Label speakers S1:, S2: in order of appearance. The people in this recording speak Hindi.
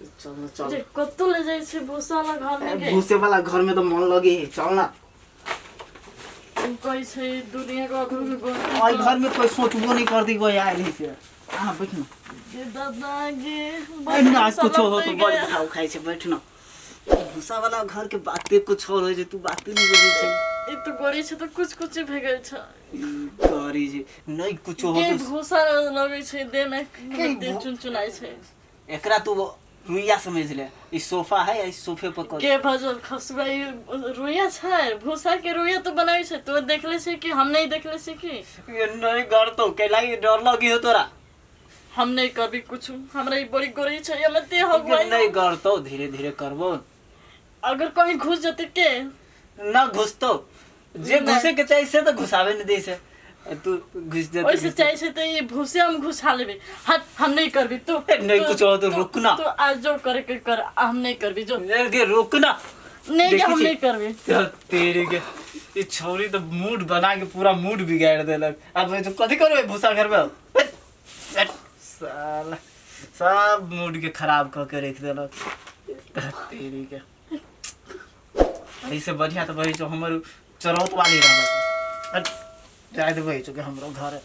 S1: चल चल
S2: जे कत्तो ले जाई छे भूसा वाला घर में के
S1: भूसे वाला घर में तो मन लगे चल ना
S2: कोई छे दुनिया का
S1: और घर में कोई सोचबो नहीं करती कोई आए नहीं से हां बैठ ना
S2: ये दादा गे
S1: बैठ ना कुछ हो तो बड़ खाओ खाई छे बैठ ना भूसा वाला घर के बातें कुछ और हो जे तू बातें नहीं बुझे छे
S2: ए तो गोड़ी छे तो कुछ भेगल छ
S1: करी जे नहीं कुछ हो
S2: के
S1: तो
S2: भूसा लगे छे दे में दे चुनचुनाई छे
S1: एकरा तू रुइया समझ ले इस सोफा है इस सोफे पर कर
S2: के भजल खसुराई रुइया छे भूसा के रुइया तो बनाई छे तो देखले छे कि हम नहीं देखले छे कि
S1: ये नहीं कर तो केला डर लगी हो तोरा
S2: हम नहीं करबी कुछ हमरा ई बड़ी गोरी छे हम ते हो
S1: नहीं कर तो धीरे धीरे करबो
S2: अगर कहीं घुस जते के
S1: ना घुस तो जे घुसे के चाहिए से तो घुसावे नहीं दे से तू घुस दे
S2: वैसे चाहिए से तो ये भूसे हम घुसा लेबे हम नहीं करबी तू
S1: नहीं कुछ हो तो रुकना
S2: तो आज जो करे के कर हम नहीं करबी जो
S1: के रुकना
S2: नहीं के हम नहीं करबी
S1: तेरे के ये छोरी तो मूड बना के पूरा मूड बिगाड़ देलक अब तो कथि करबे भूसा घर में साला सब मूड के खराब क के रख देलक तेरे के ऐसे बढ़िया तो वही जो हमर चरौत वाली रहल जाए दे वही जो के हमरो घर